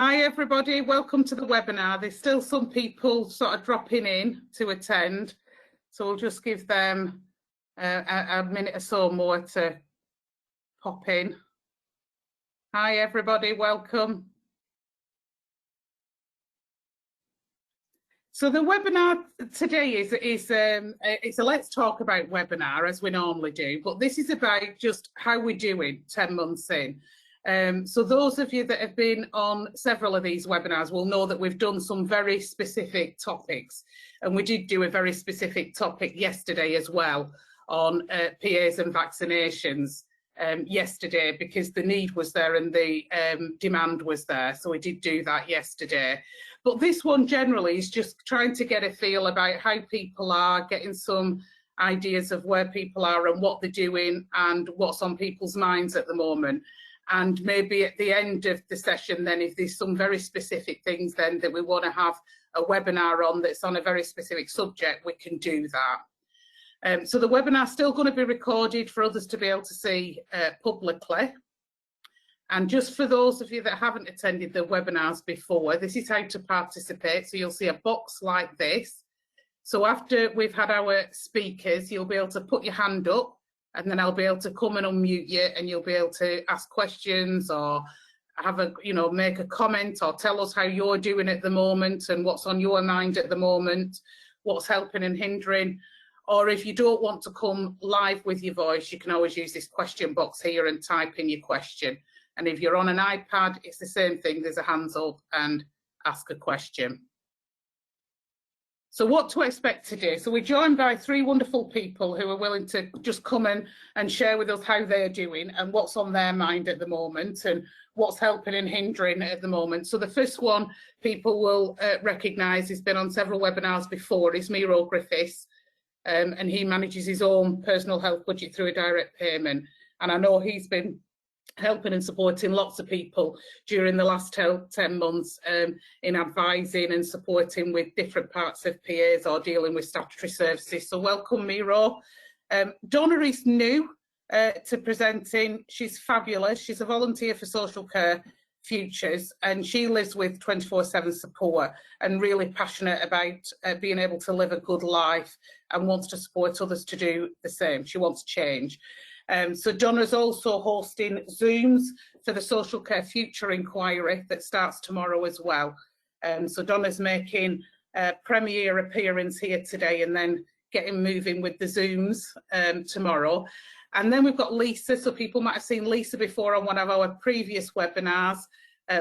Hi everybody, welcome to the webinar. There's still some people sort of dropping in to attend, so we'll just give them a minute or so more to pop in. Hi everybody, welcome. So the webinar today is a let's talk about webinar as we normally do, but this is about just how we're doing 10 months in. So those of you that have been on several of these webinars will know that we've done some very specific topics, and we did do a very specific topic yesterday as well on PAs and vaccinations yesterday, because the need was there and the demand was there, so we did do that yesterday. But this one generally is just trying to get a feel about how people are, getting some ideas of where people are and what they're doing and what's on people's minds at the moment. And maybe at the end of the session then, if there's some very specific things then that we want to have a webinar on that's on a very specific subject, we can do that. So the webinar's still going to be recorded for others to be able to see publicly. And just for those of you that haven't attended the webinars before, this is how to participate. So you'll see a box like this. So after we've had our speakers, you'll be able to put your hand up, and then I'll be able to come and unmute you, and you'll be able to ask questions or have a, make a comment or tell us how you're doing at the moment and what's on your mind at the moment, what's helping and hindering. Or if you don't want to come live with your voice, you can always use this question box here and type in your question. And if you're on an iPad, it's the same thing. There's a hands up and ask a question. So what to expect today? So we're joined by three wonderful people who are willing to just come in and share with us how they're doing and what's on their mind at the moment and what's helping and hindering at the moment. So the first one people will recognise, has been on several webinars before, is Miro Griffiths, and he manages his own personal health budget through a direct payment. And I know he's been helping and supporting lots of people during the last 10 months in advising and supporting with different parts of PAs or dealing with statutory services. So welcome, Miro. Donna is new to presenting. She's fabulous. She's a volunteer for Social Care Futures, and she lives with 24/7 support and really passionate about being able to live a good life and wants to support others to do the same. She wants change. So Donna's also hosting Zooms for the Social Care Future Inquiry that starts tomorrow as well. So Donna's making a premiere appearance here today and then getting moving with the Zooms tomorrow. And then we've got Lisa. So people might have seen Lisa before on one of our previous webinars.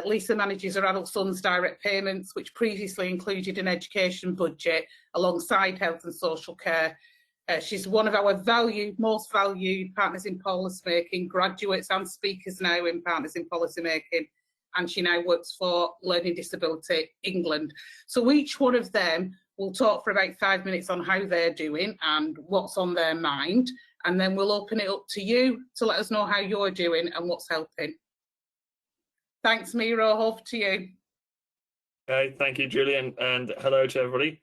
Lisa manages her adult son's direct payments, which previously included an education budget alongside health and social care. She's one of our most valued partners in policymaking, graduates and speakers now in partners in policymaking, and she now works for Learning Disability England. So each one of them will talk for about 5 minutes on how they're doing and what's on their mind, and then we'll open it up to you to let us know how you're doing and what's helping. Thanks, Miro. Over to you. Okay, thank you, Julian, and hello to everybody.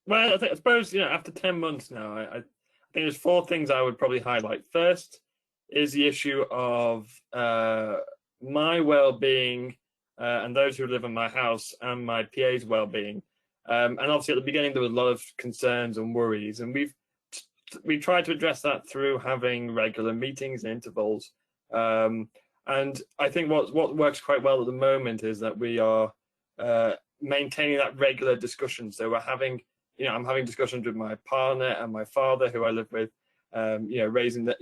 Well, I suppose, after 10 months now, I think there's 4 things I would probably highlight. First is the issue of my well-being and those who live in my house and my PA's well-being. And obviously at the beginning there was a lot of concerns and worries, and we've tried to address that through having regular meetings and intervals. And I think what works quite well at the moment is that we are maintaining that regular discussion. So we're having I'm having discussions with my partner and my father, who I live with, highlighting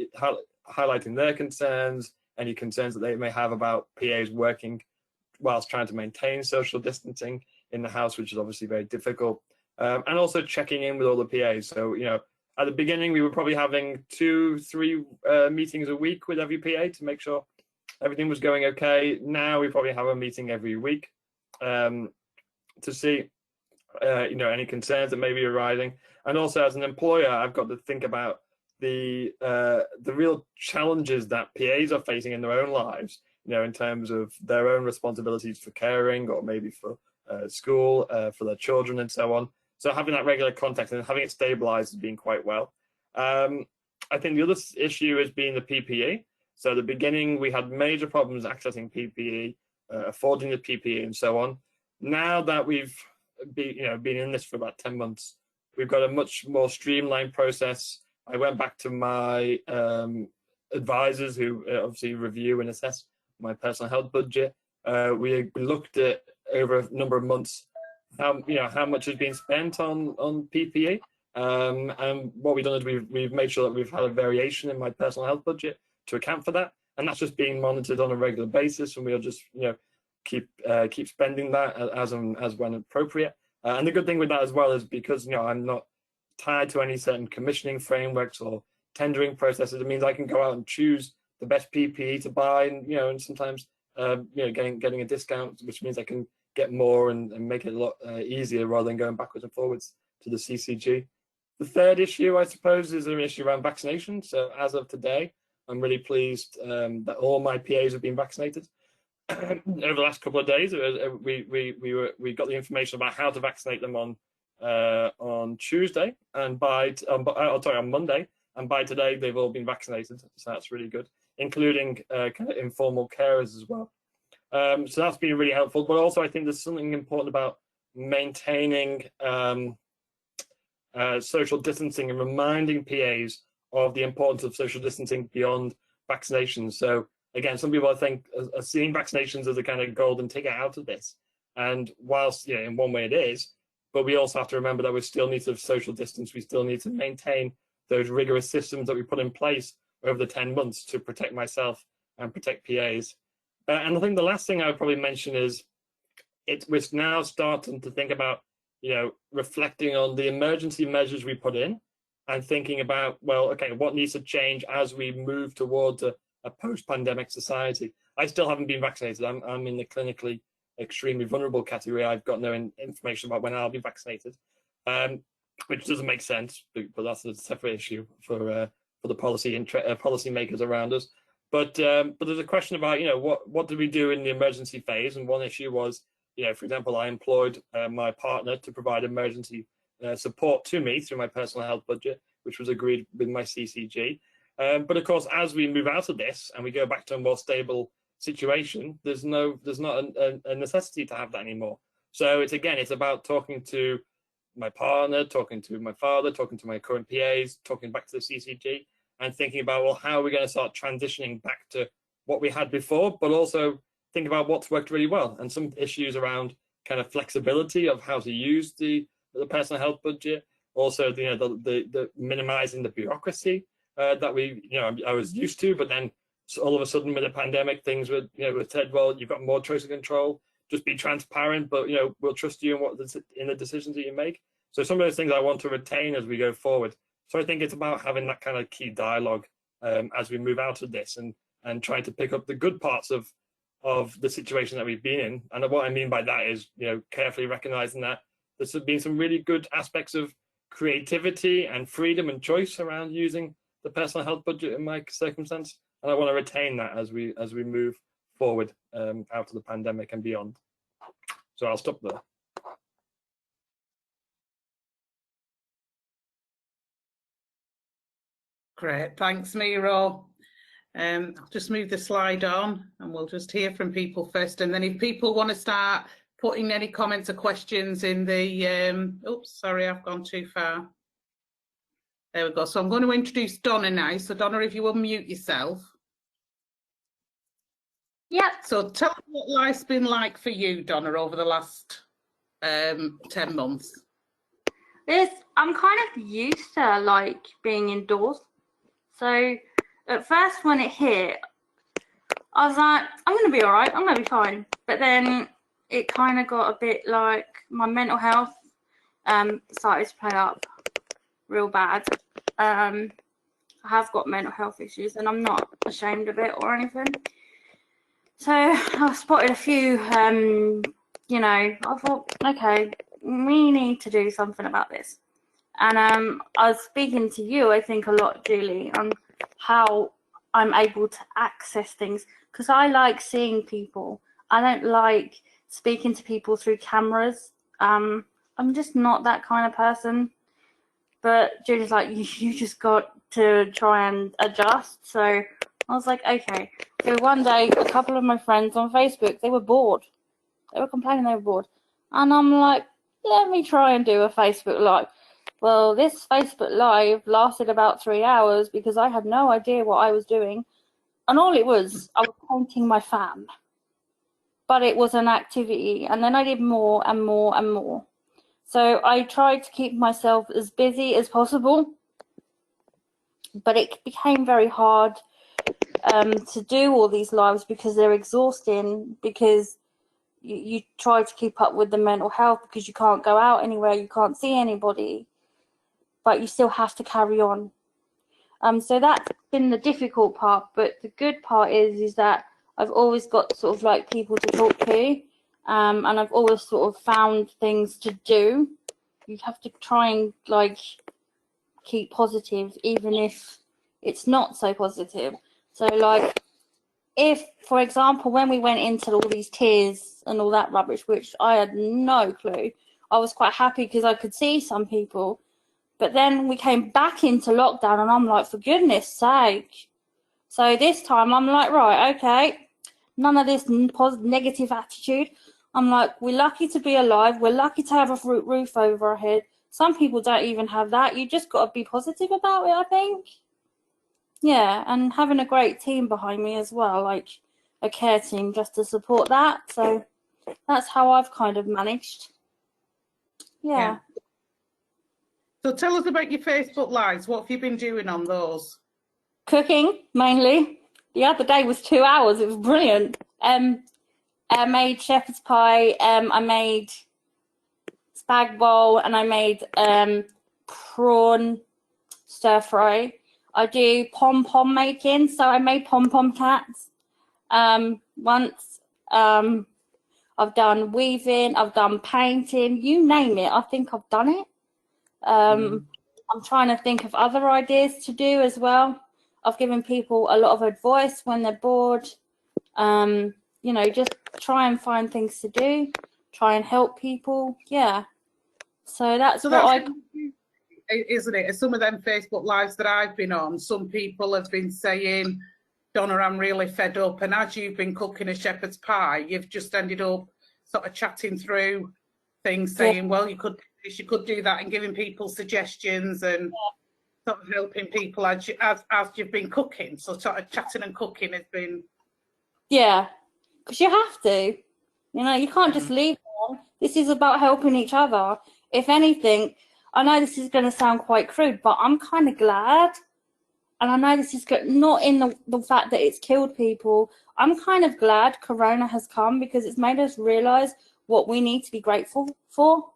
their concerns, any concerns that they may have about PAs working whilst trying to maintain social distancing in the house, which is obviously very difficult, and also checking in with all the PAs. So, at the beginning, we were probably having 2-3 meetings a week with every PA to make sure everything was going okay. Now we probably have a meeting every week to see any concerns that may be arising. And also as an employer, I've got to think about the real challenges that PAs are facing in their own lives, in terms of their own responsibilities for caring or maybe for school, for their children and so on. So having that regular contact and having it stabilized has been quite well. I think the other issue has been the PPE. So at the beginning, we had major problems accessing PPE affording the PPE and so on. Now that we've been in this for about 10 months, we've got a much more streamlined process. I went back to my advisors who obviously review and assess my personal health budget. We looked at over a number of months how much has been spent on PPE, and what we've done is we've made sure that we've had a variation in my personal health budget to account for that, and that's just being monitored on a regular basis, and we'll just keep spending that as when appropriate. And the good thing with that as well is because I'm not tied to any certain commissioning frameworks or tendering processes. It means I can go out and choose the best PPE to buy, and sometimes getting a discount, which means I can get more and make it a lot easier rather than going backwards and forwards to the CCG. The third issue, I suppose, is an issue around vaccination. So as of today, I'm really pleased that all my PAs have been vaccinated. Over the last couple of days, we got the information about how to vaccinate them on Tuesday and on Monday, and by today they've all been vaccinated. So that's really good, including kind of informal carers as well. So that's been really helpful. But also, I think there's something important about maintaining social distancing and reminding PAs of the importance of social distancing beyond vaccinations. So again, some people I think are seeing vaccinations as a kind of golden ticket out of this. And whilst in one way it is, but we also have to remember that we still need to social distance. We still need to maintain those rigorous systems that we put in place over the 10 months to protect myself and protect PAs. And I think the last thing I would probably mention is we're now starting to think about, reflecting on the emergency measures we put in and thinking about, well, okay, what needs to change as we move towards a post-pandemic society. I still haven't been vaccinated. I'm in the clinically extremely vulnerable category. I've got no information about when I'll be vaccinated, which doesn't make sense, but that's a separate issue for the policy makers around us. But there's a question about what did we do in the emergency phase, and one issue was for example, I employed my partner to provide emergency support to me through my personal health budget, which was agreed with my CCG. But of course, as we move out of this and we go back to a more stable situation, there's not a necessity to have that anymore. So it's about talking to my partner, talking to my father, talking to my current PAs, talking back to the CCG, and thinking about, well, how are we going to start transitioning back to what we had before, but also think about what's worked really well, and some issues around kind of flexibility of how to use the personal health budget. Also, the minimizing the bureaucracy that I was used to, but then all of a sudden with the pandemic, things were said, well, you've got more choice and control. Just be transparent, but we'll trust you in the decisions that you make. So some of those things I want to retain as we go forward. So I think it's about having that kind of key dialogue as we move out of this and trying to pick up the good parts of the situation that we've been in. And what I mean by that is, carefully recognizing that there's been some really good aspects of creativity and freedom and choice around using the personal health budget in my circumstance. And I want to retain that as we move forward out of the pandemic and beyond. So I'll stop there. Great, thanks, Miro. I'll just move the slide on and we'll just hear from people first. And then if people want to start putting any comments or questions in the, oops, sorry, I've gone too far. There we go. So I'm going to introduce Donna now. So Donna, if you will mute yourself. Yep. So tell me what life's been like for you, Donna, over the last 10 months. I'm kind of used to being indoors. So at first when it hit, I was like, I'm going to be all right, I'm going to be fine. But then it kind of got a bit like my mental health started to play up real bad. I have got mental health issues and I'm not ashamed of it or anything. So I spotted a few, I thought, okay, we need to do something about this. And I was speaking to you, I think, a lot, Julie, on how I'm able to access things, because I like seeing people. I don't like speaking to people through cameras. I'm just not that kind of person. But Julie's like, you just got to try and adjust. So I was like, okay. So one day, a couple of my friends on Facebook, they were bored. They were complaining they were bored. And I'm like, let me try and do a Facebook Live. Well, this Facebook Live lasted about 3 hours because I had no idea what I was doing. And all it was, I was painting my fan. But it was an activity. And then I did more and more and more. So I tried to keep myself as busy as possible. But it became very hard to do all these lives because they're exhausting, because you try to keep up with the mental health because you can't go out anywhere, you can't see anybody, but you still have to carry on. So that's been the difficult part, but the good part is that I've always got sort of like people to talk to, and I've always sort of found things to do. You have to try and like keep positive even if it's not so positive. So like, if, for example, when we went into all these tiers and all that rubbish, which I had no clue, I was quite happy because I could see some people. But then we came back into lockdown and I'm like, for goodness sake. So this time I'm like, right, okay, none of this negative attitude. I'm like, we're lucky to be alive. We're lucky to have a roof over our head. Some people don't even have that. You just got to be positive about it, I think. Yeah, and having a great team behind me as well, like a care team just to support that. So that's how I've kind of managed. Yeah. So tell us about your Facebook Lives. What have you been doing on those? Cooking, mainly. The other day was 2 hours. It was brilliant. I made shepherd's pie. I made spag bowl, and I made prawn stir fry. I do pom-pom making, so I made pom-pom cats once. I've done weaving, I've done painting, you name it, I think I've done it. I'm trying to think of other ideas to do as well. I've given people a lot of advice when they're bored. You know, just try and find things to do, try and help people, yeah. So that's isn't it? Some of them Facebook Lives that I've been on, some people have been saying, Donna, I'm really fed up. And as you've been cooking a shepherd's pie, you've just ended up sort of chatting through things, saying, well, you could do this, you could do that, and giving people suggestions and sort of helping people as you've been cooking. So sort of chatting and cooking has been... Yeah, because you have to. You know, you can't just leave them. This is about helping each other. If anything, I know this is going to sound quite crude, but I'm kind of glad. And I know this is not in the fact that it's killed people. I'm kind of glad Corona has come because it's made us realise what we need to be grateful for,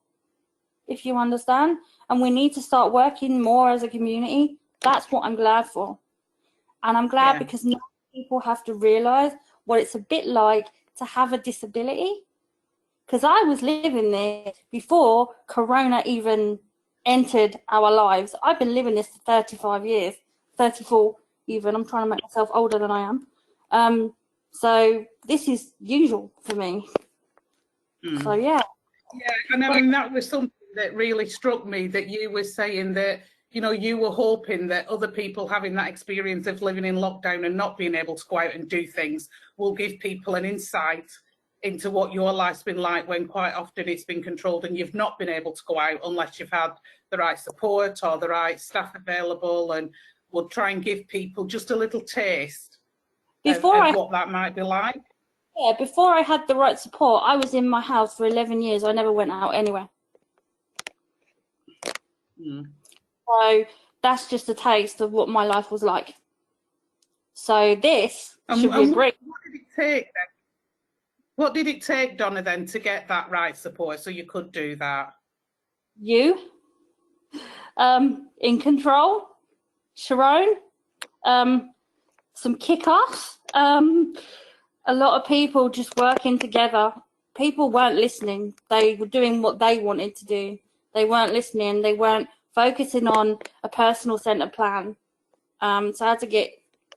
if you understand. And we need to start working more as a community. That's what I'm glad for. And I'm glad because now people have to realise what it's a bit like to have a disability. Because I was living there before Corona even entered our lives. I've been living this for 35 years, 34 even. I'm trying to make myself older than I am. So this is usual for me. So yeah. Yeah, and I mean, that was something that really struck me, that you were saying that, you know, you were hoping that other people having that experience of living in lockdown and not being able to go out and do things will give people an insight into what your life's been like, when quite often it's been controlled and you've not been able to go out unless you've had the right support or the right staff available, and we'll try and give people just a little taste of what that might be like. Yeah, before I had the right support, I was in my house for 11 years. I never went out anywhere. So that's just a taste of what my life was like. So this should be a break. What did it take then? What did it take, Donna, then, to get that right support so you could do that? You, in control, Sharon, some kick-offs, a lot of people just working together. People weren't listening. They were doing what they wanted to do. They weren't listening. They weren't focusing on a personal centre plan. So I had to get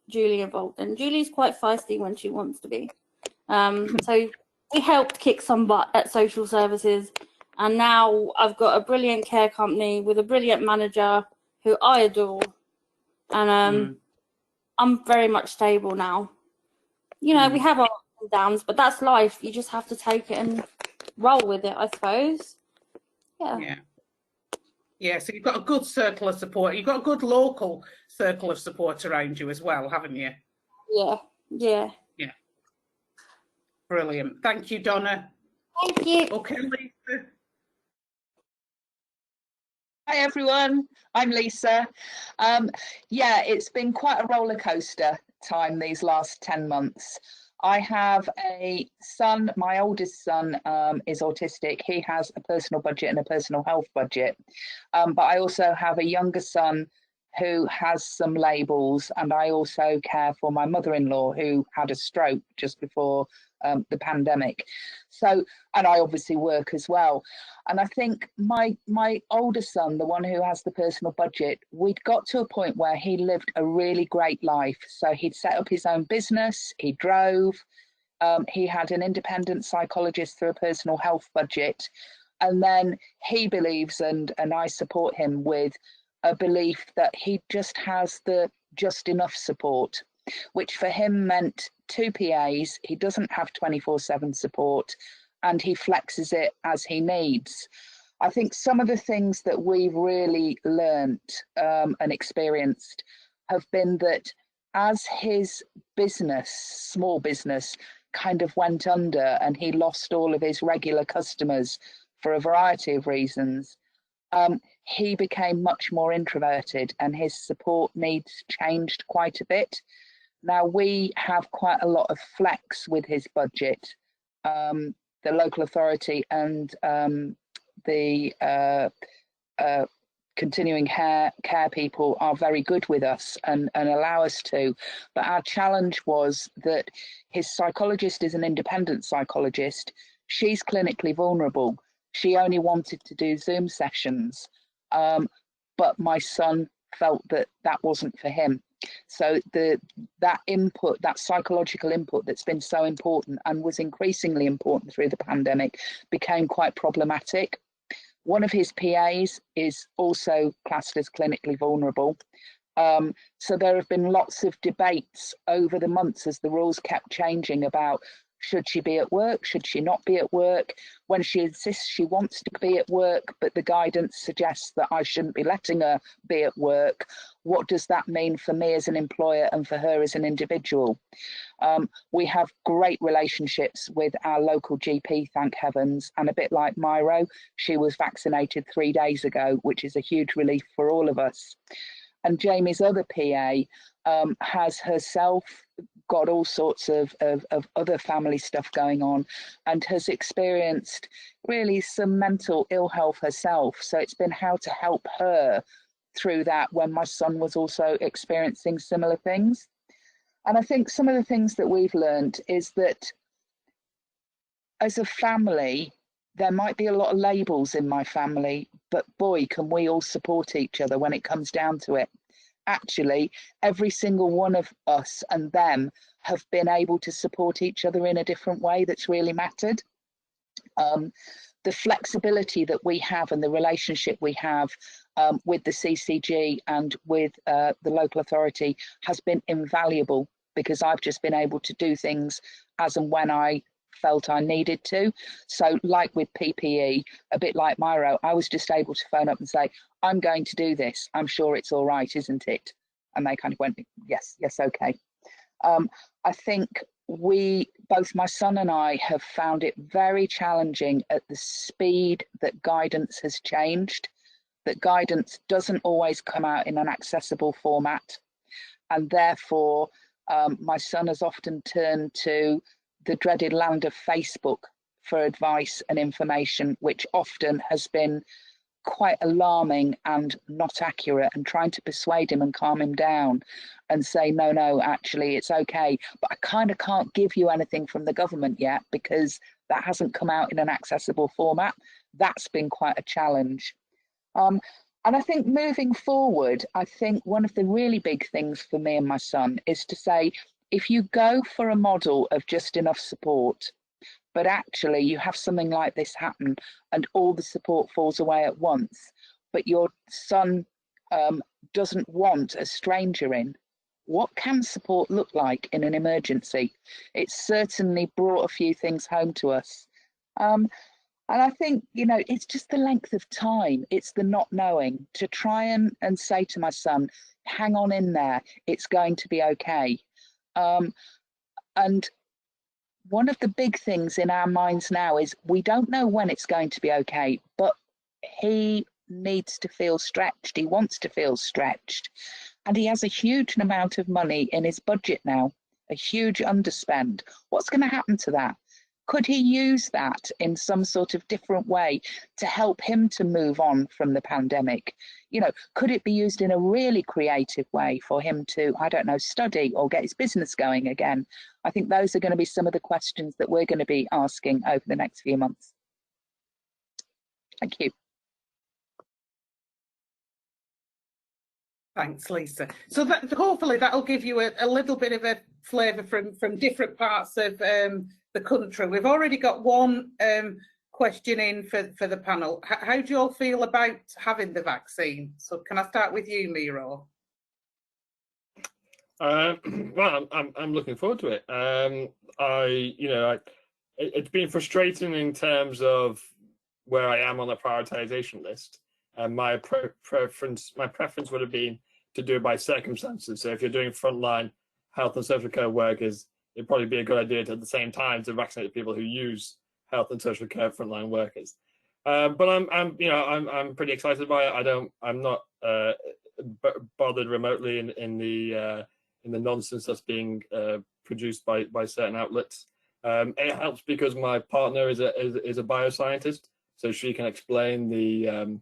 Julie involved. And Julie's quite feisty when she wants to be. So we helped kick some butt at social services, and now I've got a brilliant care company with a brilliant manager who I adore, and I'm very much stable now. you know, we have our ups and downs, but that's life. You just have to take it and roll with it, I suppose. Yeah. Yeah, so you've got a good circle of support. You've got a good local circle of support around you as well, haven't you? Yeah. Yeah. Brilliant. Thank you, Donna. Thank you. Okay, Lisa. Hi everyone, I'm Lisa. Yeah, it's been quite a roller coaster time these last 10 months. I have a son, my oldest son is autistic. He has a personal budget and a personal health budget. But I also have a younger son who has some labels, and I also care for my mother-in-law who had a stroke just before the pandemic. So, and I obviously work as well. And I think my older son, the one who has the personal budget, we'd got to a point where he lived a really great life. So he'd set up his own business, he drove, he had an independent psychologist through a personal health budget. And then he believes, and I support him with a belief that he just has the just enough support, which for him meant 2 PAs. He doesn't have 24/7 support, and he flexes it as he needs. I think some of the things that we've really learnt and experienced have been that as his business, small business, kind of went under and he lost all of his regular customers for a variety of reasons, he became much more introverted and his support needs changed quite a bit. Now we have quite a lot of flex with his budget. The local authority and the continuing care people are very good with us and allow us to. But our challenge was that his psychologist is an independent psychologist. She's clinically vulnerable. She only wanted to do Zoom sessions. But my son felt that that wasn't for him. So that input, that psychological input that's been so important and was increasingly important through the pandemic, became quite problematic. One of his PAs is also classed as clinically vulnerable. So there have been lots of debates over the months as the rules kept changing about should she be at work, should she not be at work? When she insists she wants to be at work, but the guidance suggests that I shouldn't be letting her be at work, what does that mean for me as an employer and for her as an individual? We have great relationships with our local GP, thank heavens, and a bit like Myro, she was vaccinated 3 days ago, which is a huge relief for all of us. And Jamie's other PA has herself got all sorts of other family stuff going on and has experienced really some mental ill health herself. So it's been how to help her through that when my son was also experiencing similar things. And I think some of the things that we've learned is that as a family, there might be a lot of labels in my family, but boy, can we all support each other when it comes down to it. Actually, every single one of us and them have been able to support each other in a different way that's really mattered. The flexibility that we have and the relationship we have with the CCG and with the local authority has been invaluable, because I've just been able to do things as and when I felt I needed to. So like with PPE, a bit like Myro, I was just able to phone up and say, I'm going to do this. I'm sure it's all right, isn't it? And they kind of went, yes, okay. I think both my son and I have found it very challenging at the speed that guidance has changed, that guidance doesn't always come out in an accessible format. And therefore, my son has often turned to the dreaded land of Facebook for advice and information, which often has been quite alarming and not accurate, and trying to persuade him and calm him down and say, no, actually it's okay, but I kind of can't give you anything from the government yet because that hasn't come out in an accessible format. That's been quite a challenge. And I think moving forward, I think one of the really big things for me and my son is to say, if you go for a model of just enough support, but actually you have something like this happen and all the support falls away at once, but your son doesn't want a stranger in, what can support look like in an emergency? It's certainly brought a few things home to us. And I think, you know, it's just the length of time. It's the not knowing. To try and say to my son, hang on in there, it's going to be okay. And one of the big things in our minds now is we don't know when it's going to be okay, but he needs to feel stretched. He wants to feel stretched. And he has a huge amount of money in his budget now, a huge underspend. What's going to happen to that? Could he use that in some sort of different way to help him to move on from the pandemic? You know, could it be used in a really creative way for him to, I don't know, study or get his business going again? I think those are going to be some of the questions that we're going to be asking over the next few months. Thank you. Thanks, Lisa. So that, hopefully that'll give you a little bit of a flavour from different parts of the country. We've already got one question in for the panel. How do you all feel about having the vaccine? So can I start with you, Miro? Well, I'm looking forward to it. It's been frustrating in terms of where I am on the prioritization list. And my preference would have been to do it by circumstances. So if you're doing frontline health and social care workers, it'd probably be a good idea to, at the same time, to vaccinate people who use health and social care frontline workers. But I'm pretty excited by it. I'm not bothered remotely in the nonsense that's being produced by certain outlets. It helps because my partner is a bioscientist, so she can explain the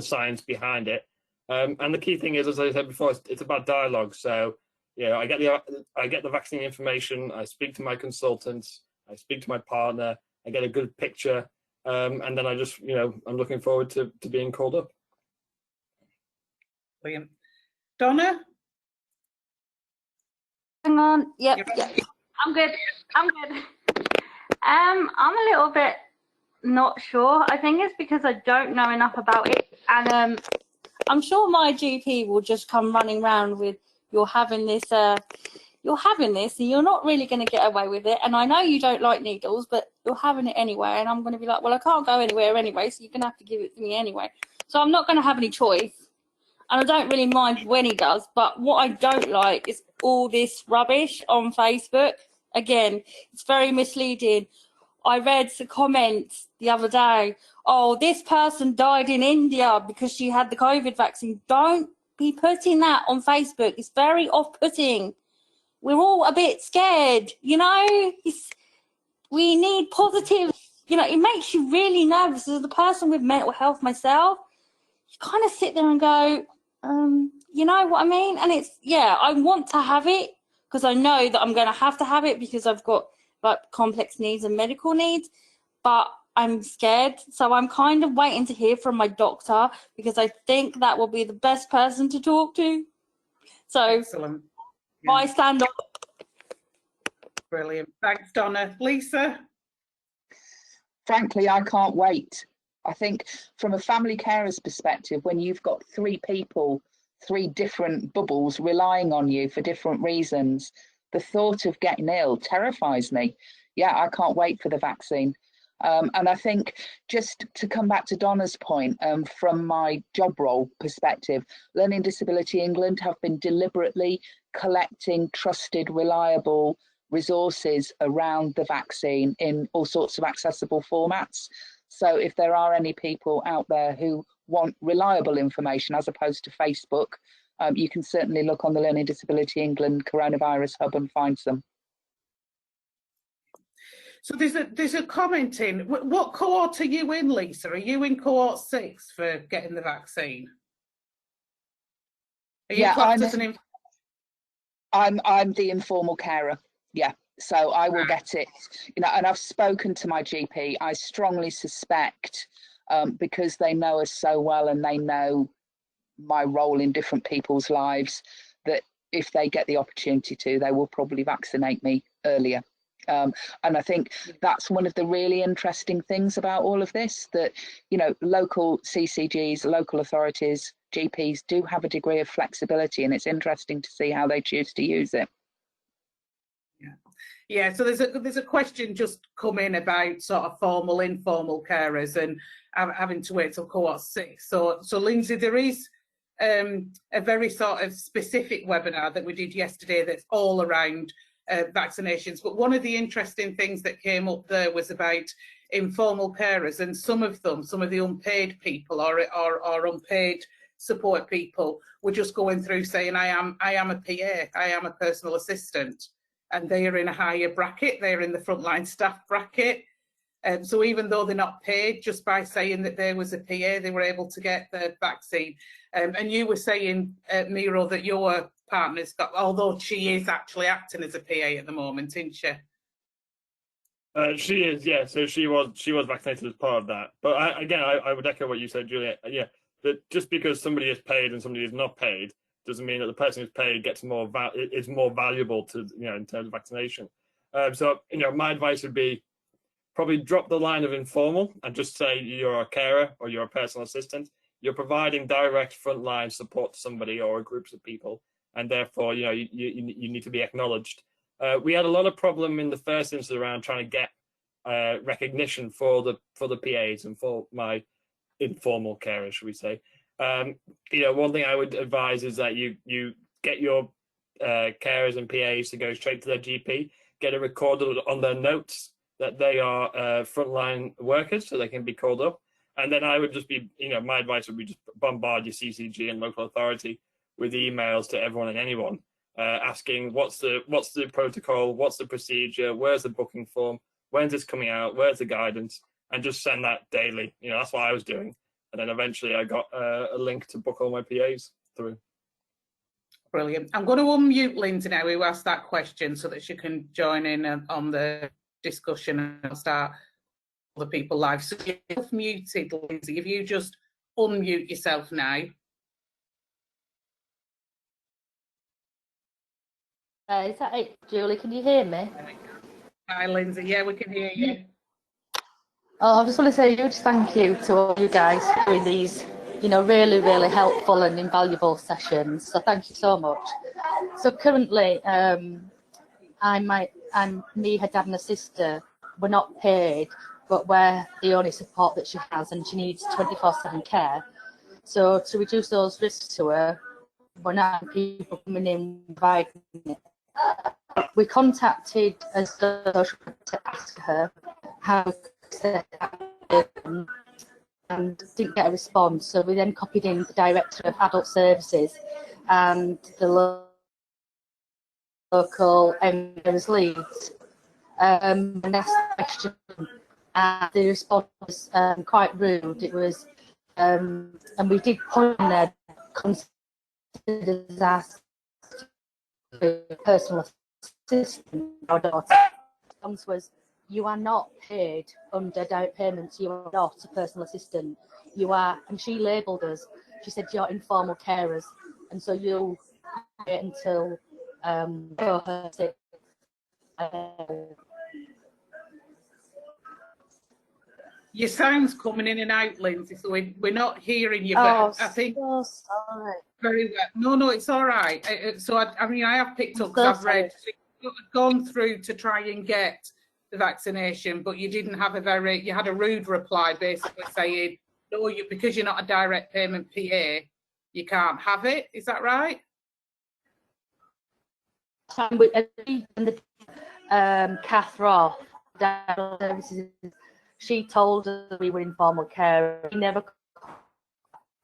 science behind it. And the key thing is, as I said before, it's about dialogue. So, you know, I get the vaccine information, I speak to my consultants, I speak to my partner, I get a good picture, and then I just, you know, I'm looking forward to being called up. Brilliant. Donna? Hang on. Yep. Yep. Yep. I'm good. I'm a little bit not sure. I think it's because I don't know enough about it, and I'm sure my GP will just come running round with, you're having this, and you're not really going to get away with it. And I know you don't like needles, but you're having it anyway. And I'm going to be like, well, I can't go anywhere anyway, so you're going to have to give it to me anyway. So I'm not going to have any choice. And I don't really mind when he does. But what I don't like is all this rubbish on Facebook. Again, it's very misleading. I read the comments the other day. Oh, this person died in India because she had the COVID vaccine. Don't be putting that on Facebook. It's very off-putting. We're all a bit scared, you know. We need positive, you know, it makes you really nervous. As a person with mental health myself, you kind of sit there and go, you know what I mean? And it's, yeah, I want to have it because I know that I'm going to have it because I've got like complex needs and medical needs, but I'm scared. So I'm kind of waiting to hear from my doctor because I think that will be the best person to talk to. So Excellent. Yeah. I stand up. Brilliant. Thanks, Donna. Lisa? Frankly, I can't wait. I think from a family carer's perspective, when you've got 3 people, 3 different bubbles relying on you for different reasons, the thought of getting ill terrifies me. Yeah, I can't wait for the vaccine. And I think, just to come back to Donna's point, from my job role perspective, Learning Disability England have been deliberately collecting trusted, reliable resources around the vaccine in all sorts of accessible formats. So if there are any people out there who want reliable information as opposed to Facebook, you can certainly look on the Learning Disability England Coronavirus Hub and find some. So there's a comment in. What cohort are you in, Lisa? Are you in cohort 6 for getting the vaccine? Are you classed as an I'm the informal carer. Yeah, so I will get it. You know, and I've spoken to my GP. I strongly suspect, because they know us so well and they know my role in different people's lives, that if they get the opportunity to, they will probably vaccinate me earlier. And I think that's one of the really interesting things about all of this, that, you know, local CCGs, local authorities GPs do have a degree of flexibility, and it's interesting to see how they choose to use it. Yeah, so there's a question just come in about sort of formal, informal carers and having to wait till cohort 6. So Lindsay, there is a very sort of specific webinar that we did yesterday that's all around vaccinations. But one of the interesting things that came up there was about informal carers, and some of the unpaid people or unpaid support people were just going through saying, I am a PA, I am a personal assistant. And they are in a higher bracket, they're in the frontline staff bracket. So even though they're not paid, just by saying that there was a PA, they were able to get the vaccine. And you were saying, Miro, that your partner's got, although she is actually acting as a PA at the moment, isn't she? She is, yeah. So she was vaccinated as part of that. But I would echo what you said, Juliet. Yeah, that just because somebody is paid and somebody is not paid doesn't mean that the person who's paid gets is more valuable to, in terms of vaccination. So my advice would be probably drop the line of informal and just say you're a carer or you're a personal assistant. You're providing direct frontline support to somebody or groups of people, and therefore you need to be acknowledged. We had a lot of problem in the first instance around trying to get recognition for the PAs and for my informal carers, should we say. One thing I would advise is that you get your carers and PAs to go straight to their GP, get it recorded on their notes that they are frontline workers, so they can be called up. And then I would just be, my advice would be just bombard your CCG and local authority with emails to everyone and anyone, asking what's the protocol, what's the procedure, where's the booking form, when's this coming out, where's the guidance, and just send that daily. That's what I was doing. And then eventually I got a link to book all my PAs through. Brilliant. I'm going to unmute Lindsay now, who asked that question, so that she can join in on the discussion, and I'll start the people live. So you're muted, Lindsay. If you just unmute yourself now. Is that it, Julie? Can you hear me? Hi, Lindsay. Yeah, we can hear you. Oh, I just want to say a huge thank you to all you guys for doing these, really, really helpful and invaluable sessions. So thank you so much. So currently, me, her dad and her sister, we're not paid, but we're the only support that she has, and she needs 24/7 care. So to reduce those risks to her, we're not having people coming in providing it. We contacted a social worker to ask her how to set that and didn't get a response. So we then copied in the director of adult services and the local MPs Leeds. And asked the question, and the response was quite rude. It was, and we did point in there, considered as personal assistant, our daughter. The response was, you are not paid under direct payments, you are not a personal assistant. You are, and she labelled us, she said, you're informal carers, and so you'll wait until her sick. Your sound's coming in and out, Lindsay, so we're not hearing you. But I think so sorry. Very well. No, it's all right. So I have picked up because I've read. So you've gone through to try and get the vaccination, but you didn't have you had a rude reply, basically saying, no, because you're not a direct payment PA, you can't have it. Is that right? Kath Roth, services, she told us we were informal care.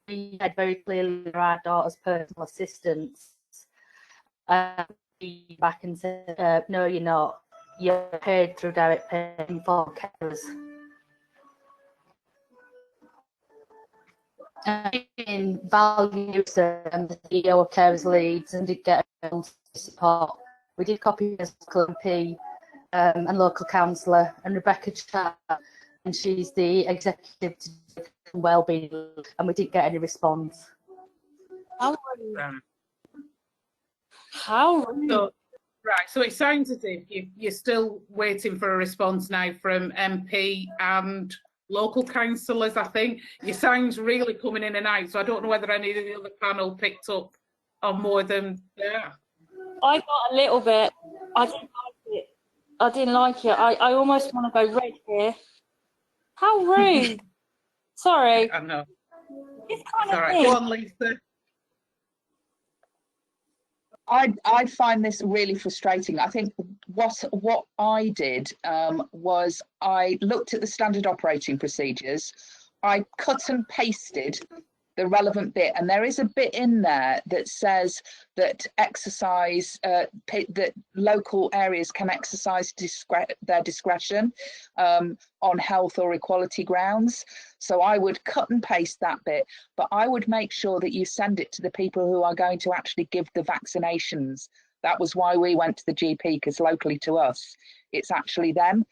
We said very clearly our daughter's personal assistants. Back and said, no, you're not. You're paid through direct pay informal carers. In values, the CEO of Carers Leeds, and did get support. We did copy as MP and local councillor, and Rebecca Chat, and she's the executive to wellbeing, and we didn't get any response. How right, so it sounds as if you're still waiting for a response now from MP and local councillors, I think. Your sound's really coming in and out, so I don't know whether any of the other panel picked up on more than that. I got a little bit. I didn't like it. I didn't like it. I almost want to go red here. How rude. Sorry. I know. It's kind All of right, weird. go on, Lisa. I find this really frustrating. I think what I did was I looked at the standard operating procedures. I cut and pasted the relevant bit, and there is a bit in there that says that that local areas can exercise their discretion on health or equality grounds. So I would cut and paste that bit, but I would make sure that you send it to the people who are going to actually give the vaccinations. That was why we went to the GP, because locally to us, it's actually them.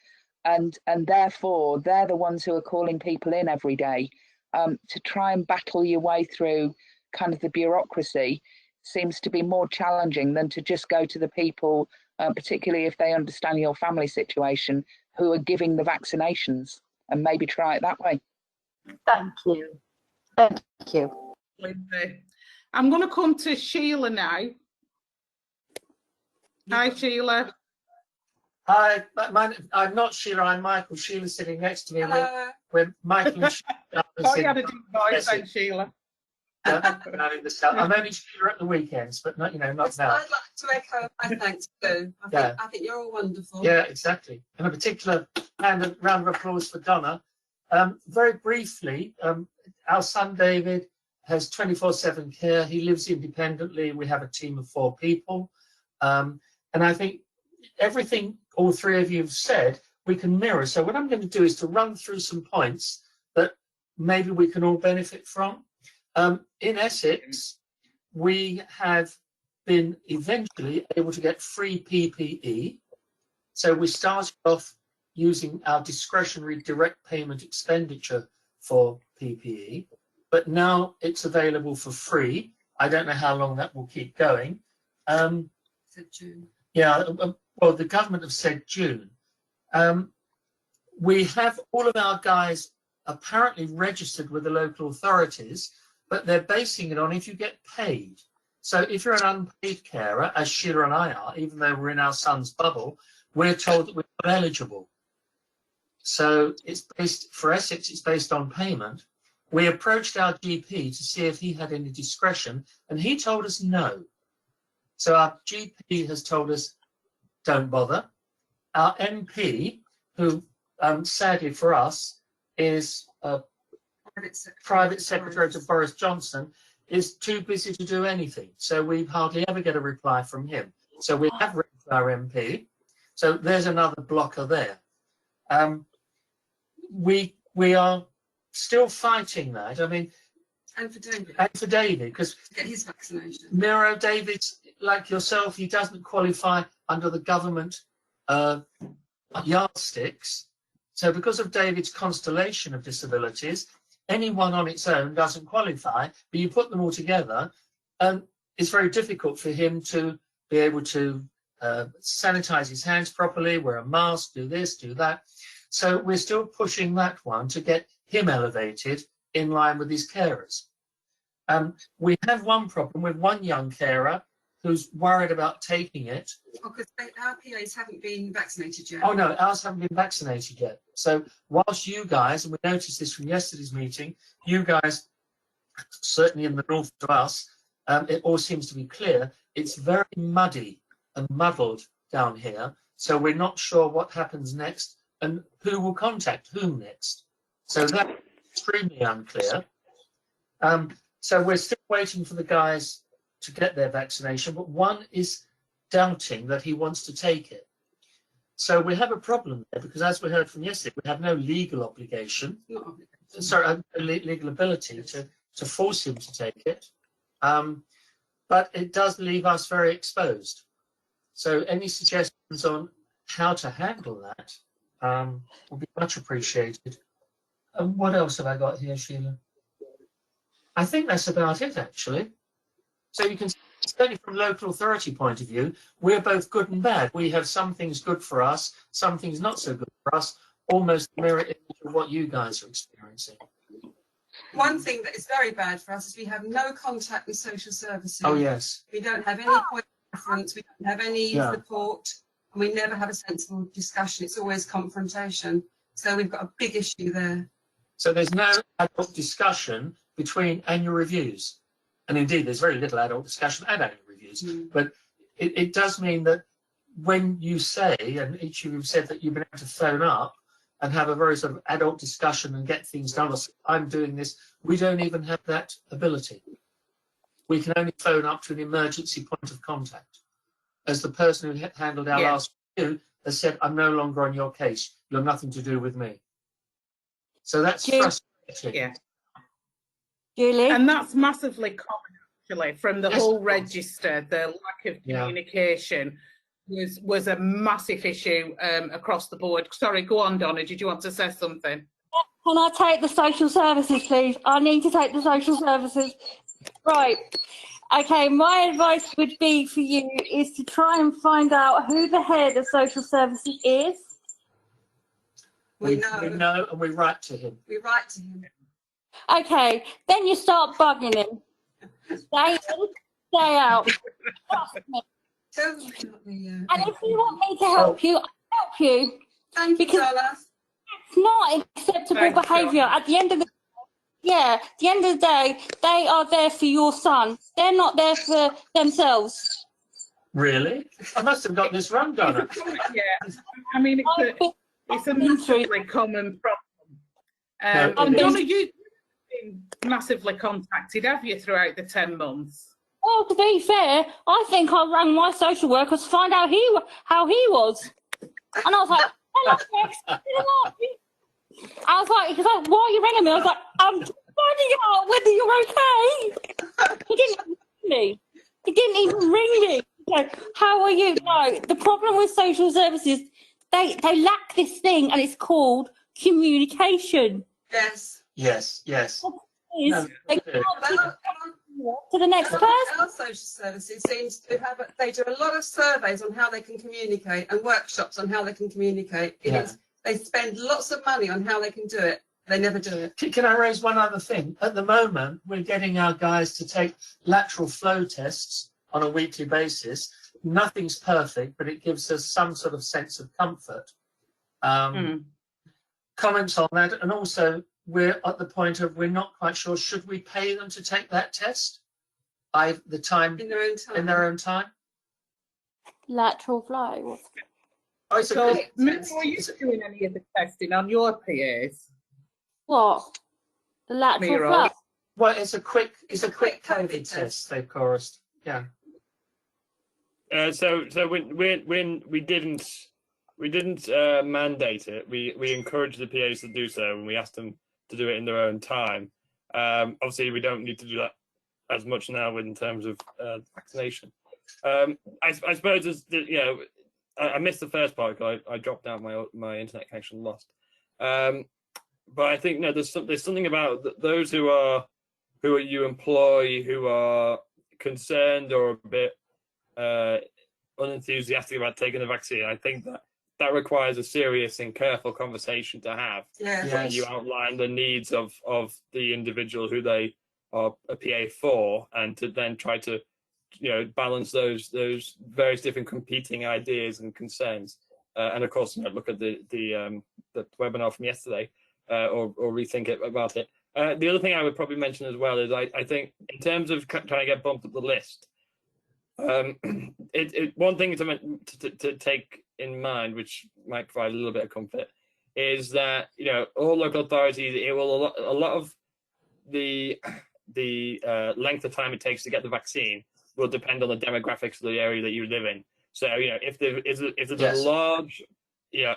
And therefore, they're the ones who are calling people in every day. To try and battle your way through kind of the bureaucracy seems to be more challenging than to just go to the people, particularly if they understand your family situation, who are giving the vaccinations, and maybe try it that way. Thank you. Thank you. Lindsay. I'm going to come to Sheila now. Hi, Sheila. Hi, I'm not Sheila, I'm Michael. Sheila's sitting next to me. We're Michael and Sheila. Oh, you had a deep voice then, Sheila. I'm only Sheila at the weekends, but not, not now. I'd like to echo my thanks too. I think you're all wonderful. Yeah, exactly. And a particular round of applause for Donna. Very briefly, our son David has 24/7 care. He lives independently. We have a team of 4 people. And I think everything all 3 of you have said, we can mirror. So what I'm going to do is to run through some points that maybe we can all benefit from. In Essex, we have been eventually able to get free PPE. So we started off using our discretionary direct payment expenditure for PPE, but now it's available for free. I don't know how long that will keep going. June. Yeah, well, the government have said June. We have all of our guys apparently registered with the local authorities, but they're basing it on if you get paid. So if you're an unpaid carer, as Sheila and I are, even though we're in our son's bubble, we're told that we're not eligible. So it's based, for Essex, it's based on payment. We approached our GP to see if he had any discretion, and he told us no. So our GP has told us, don't bother. Our MP, who sadly for us is Private Secretary to Boris Johnson, is too busy to do anything. So we hardly ever get a reply from him. So we have written to our MP. So there's another blocker there. We are still fighting that. I mean, And for David. and for David, because To get his vaccination. Miro, David's like yourself, he doesn't qualify under the government yardsticks. So because of David's constellation of disabilities, anyone on its own doesn't qualify, but you put them all together, it's very difficult for him to be able to sanitize his hands properly, wear a mask, do this, do that. So we're still pushing that one to get him elevated in line with his carers. We have one problem with one young carer who's worried about taking it. Oh, because our PAs haven't been vaccinated yet. Oh no, ours haven't been vaccinated yet. So whilst you guys, and we noticed this from yesterday's meeting, you guys, certainly in the north to us, it all seems to be clear. It's very muddy and muddled down here. So we're not sure what happens next and who will contact whom next. So that's extremely unclear. So we're still waiting for the guys to get their vaccination, but one is doubting that he wants to take it. So we have a problem there because, as we heard from yesterday, we have no legal obligation, Not obligation. sorry, legal ability to force him to take it. But it does leave us very exposed. So any suggestions on how to handle that will be much appreciated. And what else have I got here, Sheila? I think that's about it, actually. So you can, certainly from local authority point of view, we're both good and bad. We have some things good for us, some things not so good for us. almost a mirror image of what you guys are experiencing. One thing that is very bad for us is we have no contact with social services. Oh, yes. We don't have any point of reference, we don't have any Yeah. support, and we never have a sensible discussion. It's always confrontation. So we've got a big issue there. So there's no adult discussion between annual reviews. And indeed, there's very little adult discussion at annual reviews. But it does mean that when you say, and each of you have said that you've been able to phone up and have a very sort of adult discussion and get things done, or I'm doing this, we don't even have that ability. We can only phone up to an emergency point of contact. As the person who handled our last review has said, I'm no longer on your case. You have nothing to do with me. So that's frustrating. Yeah. Julie? And that's massively common, actually, from the Yes, whole of course. register. The lack of Yeah. communication was a massive issue across the board. Sorry, go on, Donna. Did you want to say something? Can I take the social services, please? I need to take the social services. Right. Okay, my advice would be for you is to try and find out who the head of social services is. We We know. know and we write to him. We write to him. Okay, then you start bugging him. Day in, day out. Trust me. Tell them about the, And if you want me to help you, I'll help you. Thank you, because- Donna. It's not acceptable Thanks, behaviour. Donna. At the end of the day, they are there for your son. They're not there for themselves. Really? I must have got this wrong, Donna. Yeah, I mean, it's a been through- massively common problem. No, And it Donna, is. you've been massively contacted, have you, throughout the 10 months? Well, to be fair, I think I rang my social worker to find out how he was. And I was like, hello, Rex. Hello. I was like, he's like, why are you ringing me? I was like, I'm just finding out whether you're okay. He didn't even ring me. He didn't even ring me. Like, how are you? No, the problem with social services, they lack this thing, and it's called communication. Yes. Yes, yes. Is No, they okay. can't Well, to the next person. our social services seems to have, they do a lot of surveys on how they can communicate and workshops on how they can communicate. Yeah. They spend lots of money on how they can do it. They never do it. Can I raise one other thing? At the moment, we're getting our guys to take lateral flow tests on a weekly basis. Nothing's perfect, but it gives us some sort of sense of comfort. Comments on that, and also we're at the point of we're not quite sure, should we pay them to take that test? The time In their own time. in their own time? Lateral flow. Oh, it's a So, quick Mick, test. are you doing any of the testing on your PAs? What? The lateral Miro. flow. Well, it's a quick quick COVID COVID test they've chorused. Yeah. So we didn't mandate it. We encouraged the PAs to do so, and we asked them to do it in their own time. Obviously, we don't need to do that as much now in terms of vaccination. I suppose I missed the first part because I dropped out, my internet connection lost. But I think there's something about those who you employ who are concerned or a bit unenthusiastic about taking the vaccine. I think that requires a serious and careful conversation to have. Yeah. Yeah. When Yes. you outline the needs of the individual who they are a PA for, and to then try to balance those various different competing ideas and concerns. And of course, look at the webinar from yesterday, or rethink it about it. The other thing I would probably mention as well is I think in terms of trying to get bumped up the list, one thing to take in mind, which might provide a little bit of comfort, is that all local authorities, a lot of the length of time it takes to get the vaccine will depend on the demographics of the area that you live in. So if there's Yes. a large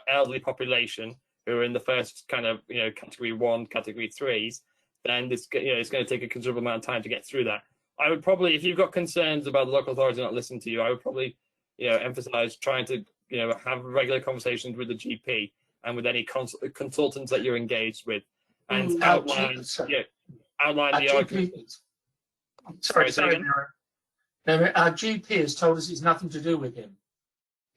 elderly population who are in the first kind of category 1, category 3s, then it's going to take a considerable amount of time to get through that. I would probably, if you've got concerns about the local authority not listening to you, I would probably emphasize trying to have regular conversations with the GP and with any consultants that you're engaged with, and outline the argument. Sorry, Sorry, say again? Mary. No, our GP has told us it's nothing to do with him.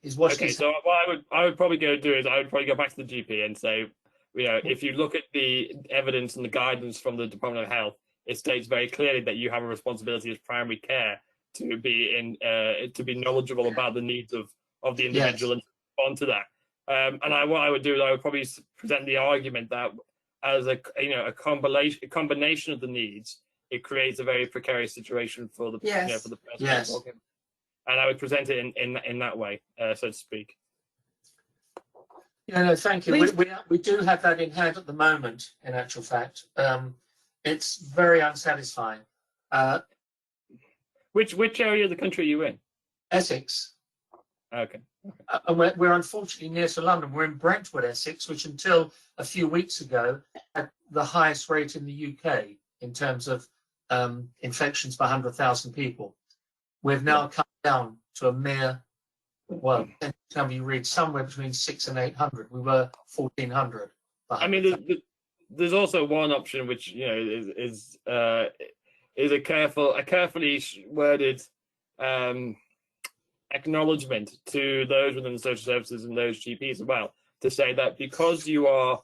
He's washed Okay, his so what I would probably go do is I would probably go back to the GP and say, you know, if you look at the evidence and the guidance from the Department of Health, it states very clearly that you have a responsibility as primary care to be knowledgeable about the needs of the individual and respond to that. And what I would do is I would probably present the argument that as a combination of the needs, it creates a very precarious situation for the for the person. Yes. And I would present it in that way, so to speak. Yeah, no, thank you. Please. We do have that in hand at the moment, in actual fact. It's very unsatisfying. Which area of the country are you in? Essex, Okay. and we're unfortunately near to London. We're in Brentwood, Essex, which until a few weeks ago had the highest rate in the UK in terms of infections per 100,000 people. We've now come down to a mere, well, time you read, somewhere between 600 and 800. We were 1,400. I mean, there's also one option which is a carefully worded acknowledgement to those within the social services and those GPs as well, to say that because you are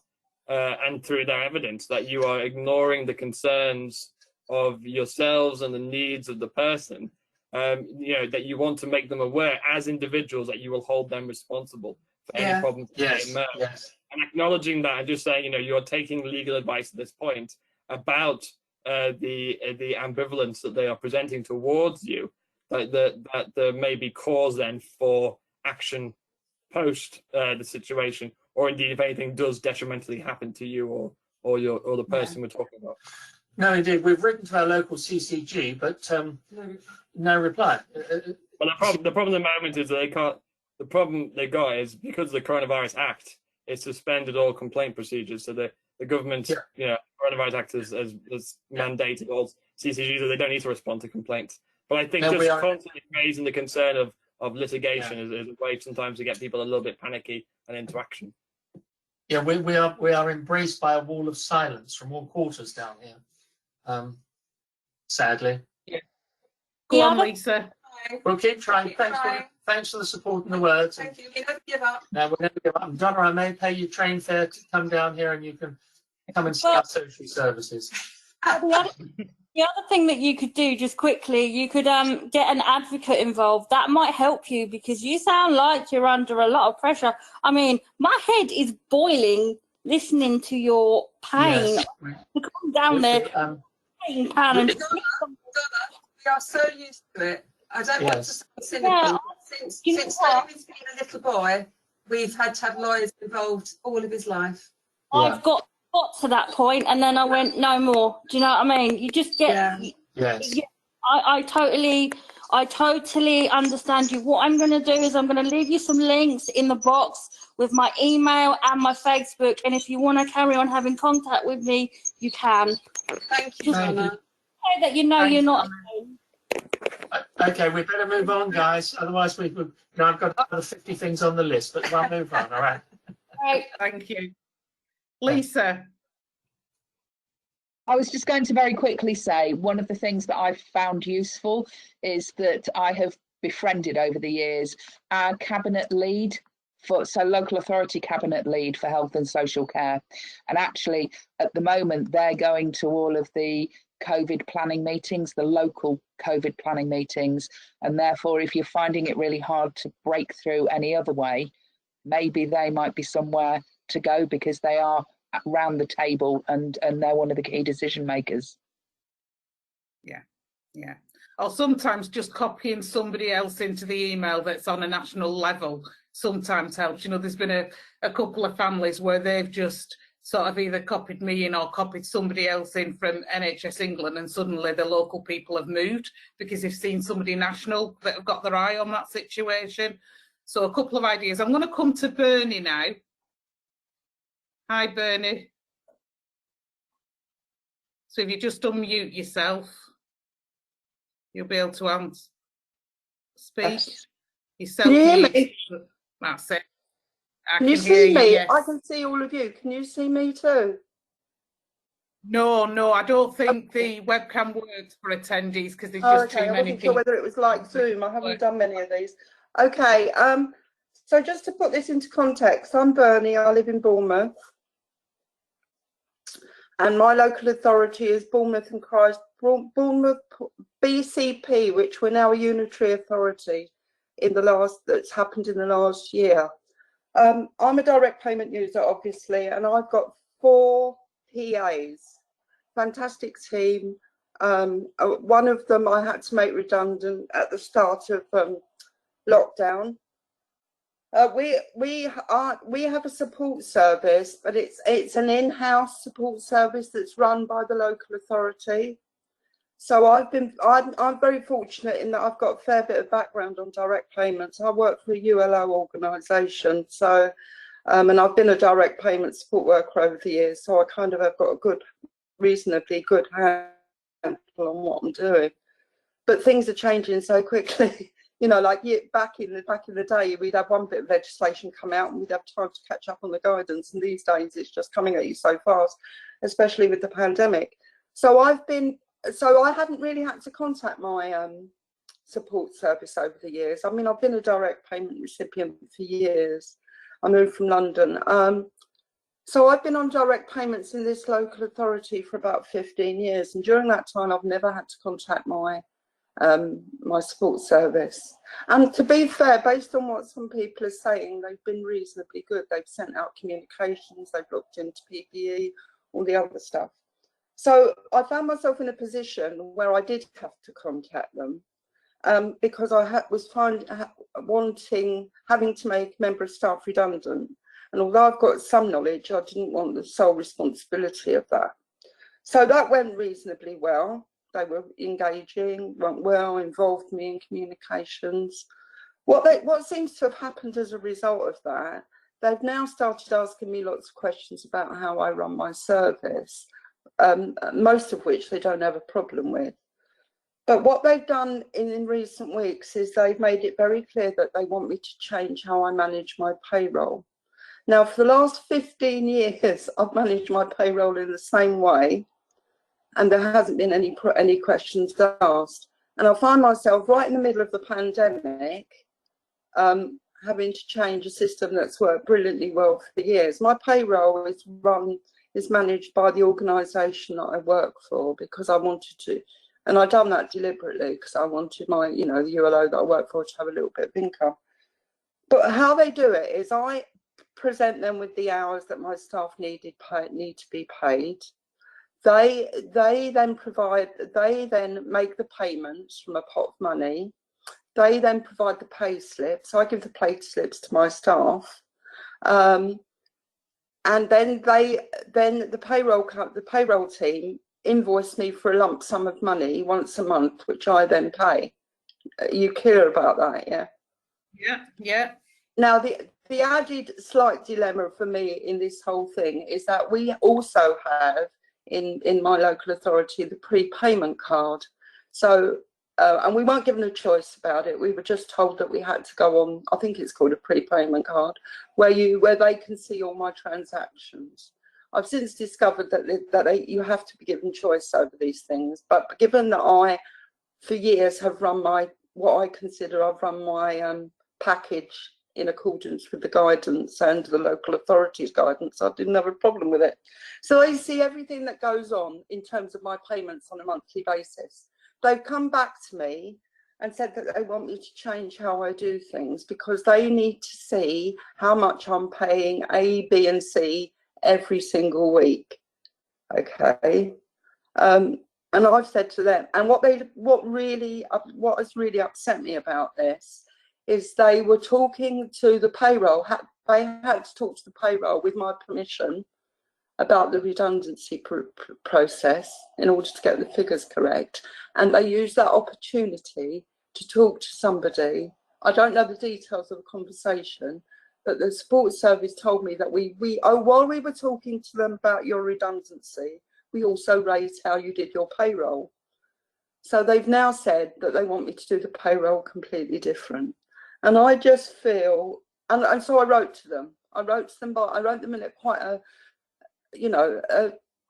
and through their evidence that you are ignoring the concerns of yourselves and the needs of the person, that you want to make them aware as individuals that you will hold them responsible for any problems that they emerge. Yes. And acknowledging that and just saying, you're taking legal advice at this point about the ambivalence that they are presenting towards you, that there may be cause then for action post the situation, or indeed if anything does detrimentally happen to you or the person we're talking about. No, indeed. We've written to our local CCG, but no reply. Well, the problem at the moment is that they can't. The problem they got is because the Coronavirus Act, it suspended all complaint procedures. So the government, Coronavirus Act has mandated all CCGs that they don't need to respond to complaints. But I think just constantly raising the concern of litigation is a way sometimes to get people a little bit panicky and into action. Yeah, we are embraced by a wall of silence from all quarters down here. Sadly. Yeah. Go on, Lisa. We'll keep trying. Thanks for the support and the words. Thank you. We never give up. No, we're never give up. Donna, I may pay you train fare to come down here and you can come and see our social services. The other thing that you could do, just quickly, you could get an advocate involved. That might help you because you sound like you're under a lot of pressure. I mean, my head is boiling listening to your pain. Yes. To come down there, pain, pan, and Donna, we are so used to it. I don't want to sound cynical. Yeah. Since David's been a little boy, we've had to have lawyers involved all of his life. I've got to that point, and then I went no more. Do you know what I mean? You just get. Yes. I totally understand you. What I'm going to do is I'm going to leave you some links in the box with my email and my Facebook, and if you want to carry on having contact with me, you can. Thank you, Donna. So that you're not. Okay, we better move on, guys. Otherwise, I've got another 50 things on the list, but we'll move on. All right. Right. Thank you. Lisa. I was just going to very quickly say one of the things that I've found useful is that I have befriended over the years our cabinet lead local authority cabinet lead for health and social care. And actually, at the moment, they're going to all of the COVID planning meetings, the local COVID planning meetings. And therefore, if you're finding it really hard to break through any other way, maybe they might be somewhere to go because they are around the table and they're one of the key decision makers. Yeah. Or sometimes just copying somebody else into the email that's on a national level sometimes helps. There's been a couple of families where they've just sort of either copied me in or copied somebody else in from NHS England, and suddenly the local people have moved because they've seen somebody national that have got their eye on that situation. So a couple of ideas. I'm going to come to Bernie now. Hi, Bernie. So if you just unmute yourself, you'll be able to speak. Can you hear me? That's it. Can you see me? Yes. I can see all of you. Can you see me too? No, I don't think the webcam works for attendees because there's just too many people. I wasn't sure whether it was like Zoom. I haven't done many of these. Okay. So just to put this into context, I'm Bernie, I live in Bournemouth. And my local authority is Bournemouth and Christ, Bournemouth BCP, which we're now a unitary authority that's happened in the last year. I'm a direct payment user, obviously, and I've got 4 PAs, fantastic team. One of them I had to make redundant at the start of lockdown. We have a support service, but it's an in-house support service that's run by the local authority. So I'm very fortunate in that I've got a fair bit of background on direct payments. I work for a ULO organisation, so and I've been a direct payment support worker over the years, so I kind of have got a reasonably good handle on what I'm doing. But things are changing so quickly. You know, like back in the day, we'd have one bit of legislation come out and we'd have time to catch up on the guidance. And these days, it's just coming at you so fast, especially with the pandemic. So I haven't really had to contact my support service over the years. I mean, I've been a direct payment recipient for years. I moved from London. So I've been on direct payments in this local authority for about 15 years. And during that time, I've never had to contact my support service. And to be fair, based on what some people are saying, they've been reasonably good. They've sent out communications, they've looked into PPE, all the other stuff. So I found myself in a position where I did have to contact them because I was having to make member of staff redundant. And although I've got some knowledge, I didn't want the sole responsibility of that. So that went reasonably well. They were engaging, went well, involved me in communications. What seems to have happened as a result of that, they've now started asking me lots of questions about how I run my service, most of which they don't have a problem with. But what they've done in recent weeks is they've made it very clear that they want me to change how I manage my payroll. Now, for the last 15 years, I've managed my payroll in the same way, and there hasn't been any questions asked. And I find myself right in the middle of the pandemic, having to change a system that's worked brilliantly well for years. My payroll is managed by the organisation that I work for because I wanted to, and I've done that deliberately because I wanted my, the ULO that I work for to have a little bit of income. But how they do it is I present them with the hours that my staff need to be paid. They then make the payments from a pot of money. They then provide the pay slips. So I give the pay slips to my staff, and then the payroll team invoice me for a lump sum of money once a month, which I then pay. You clear about that, yeah? Yeah. Now the added slight dilemma for me in this whole thing is that we also have in my local authority the prepayment card. So and we weren't given a choice about it. We were just told that we had to go on, I think it's called a prepayment card, where they can see all my transactions. I've since discovered that you have to be given choice over these things, but given that I for years have run what I consider I've run my package in accordance with the guidance and the local authorities' guidance, I didn't have a problem with it. So they see everything that goes on in terms of my payments on a monthly basis. They've come back to me and said that they want me to change how I do things because they need to see how much I'm paying A, B, and C every single week. Okay. And I've said to them, and what has really upset me about this is they were talking to the payroll. They had to talk to the payroll with my permission about the redundancy process in order to get the figures correct. And they used that opportunity to talk to somebody. I don't know the details of the conversation, but the support service told me that while we were talking to them about your redundancy, we also raised how you did your payroll. So they've now said that they want me to do the payroll completely different. And I just feel, and so I wrote to them. But I wrote them in quite a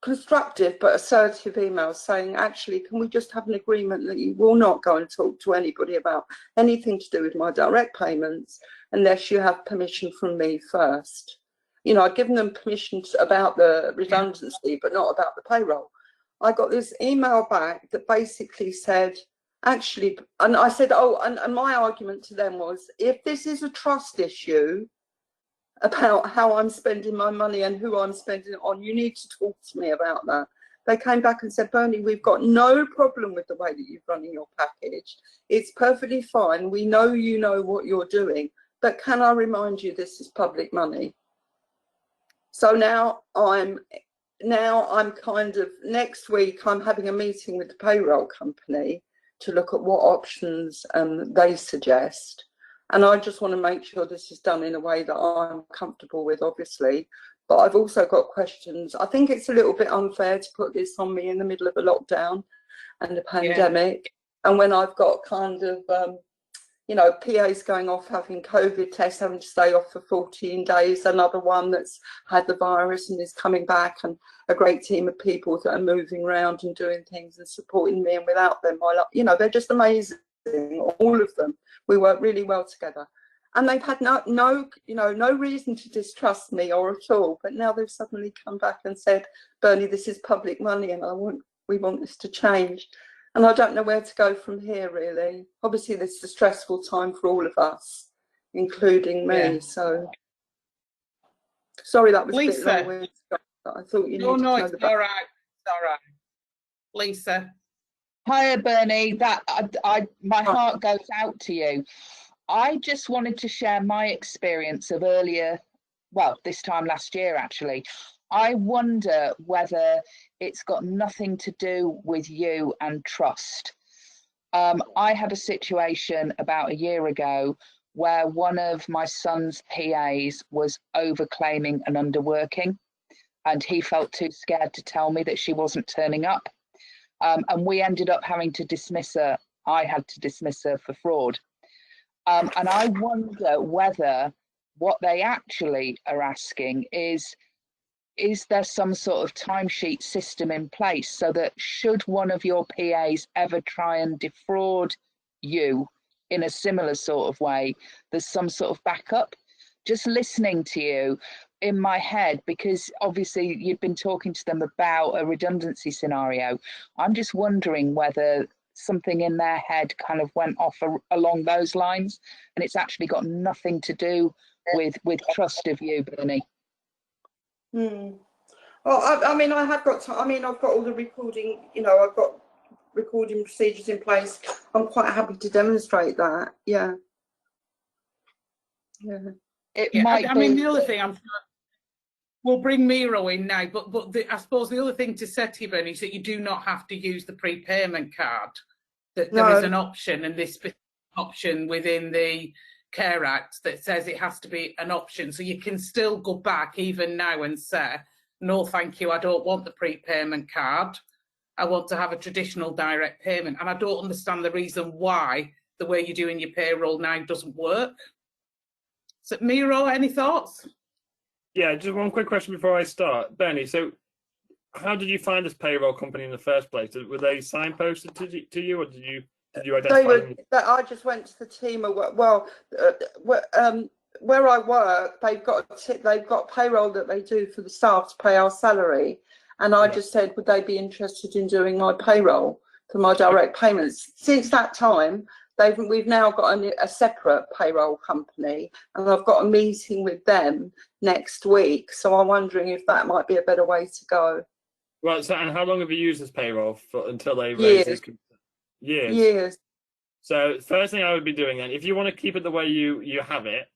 constructive but assertive emails saying, actually, can we just have an agreement that you will not go and talk to anybody about anything to do with my direct payments unless you have permission from me first. You know, I'd given them permission about the redundancy, but not about the payroll. I got this email back that basically said, actually, and I said, oh, and my argument to them was, if this is a trust issue about how I'm spending my money and who I'm spending it on, you need to talk to me about that. They came back and said, Bernie, we've got no problem with the way that you're running your package. It's perfectly fine. We know you know what you're doing, but can I remind you this is public money? So now I'm kind of, next week I'm having a meeting with the payroll company to look at what options they suggest. And I just want to make sure this is done in a way that I'm comfortable with, obviously. But I've also got questions. I think it's a little bit unfair to put this on me in the middle of a lockdown and a pandemic. Yeah. And when I've got kind of, you know, PAs going off having COVID tests, having to stay off for 14 days, another one that's had the virus and is coming back, and a great team of people that are moving around and doing things and supporting me. And without them, you know, they're just amazing, all of them. We work really well together, and they've had no reason to distrust me or at all. But now they've suddenly come back and said, Bernie, this is public money, and we want this to change. And I don't know where to go from here, really. Obviously, this is a stressful time for all of us, including me. Yeah. So sorry that was Lisa. A bit long-winded, but I thought you needed to know it's all right. It's all right. Lisa. Hiya, Bernie. My heart goes out to you. I just wanted to share my experience of earlier, well, this time last year, actually. I wonder whether it's got nothing to do with you and trust. I had a situation about a year ago where one of my son's PAs was overclaiming and underworking, and he felt too scared to tell me that she wasn't turning up. And we ended up having to dismiss her. I had to dismiss her for fraud. And I wonder whether what they actually are asking is there some sort of timesheet system in place so that should one of your PAs ever try and defraud you in a similar sort of way, there's some sort of backup? Just listening to you in my head, because obviously you've been talking to them about a redundancy scenario. I'm just wondering whether something in their head kind of went off along those lines, and it's actually got nothing to do with trust of you, Bernie. Well, I mean, I've got all the recording, you know, I've got recording procedures in place. I'm quite happy to demonstrate that. Yeah. I mean, the other thing we'll bring Miro in now, but I suppose the other thing to say to you, Bernie, is that you do not have to use the prepayment card. That there is an option, and this option within the Care Act that says it has to be an option. So you can still go back even now and say, no, thank you, I don't want the prepayment card. I want to have a traditional direct payment. And I don't understand the reason why the way you're doing your payroll now doesn't work. So, Miro, any thoughts? Yeah, just one quick question before I start. Bernie, so how did you find this payroll company in the first place? Were they signposted to you, or did you identify them? I just went to the team. Where I work, they've got payroll that they do for the staff to pay our salary, and I just said, would they be interested in doing my payroll for my direct payments? Since that time, we've now got a separate payroll company, and I've got a meeting with them next week. So I'm wondering if that might be a better way to go. Right. So, and how long have you used this payroll for until they raise this? Years. So, first thing I would be doing then, if you want to keep it the way you have it,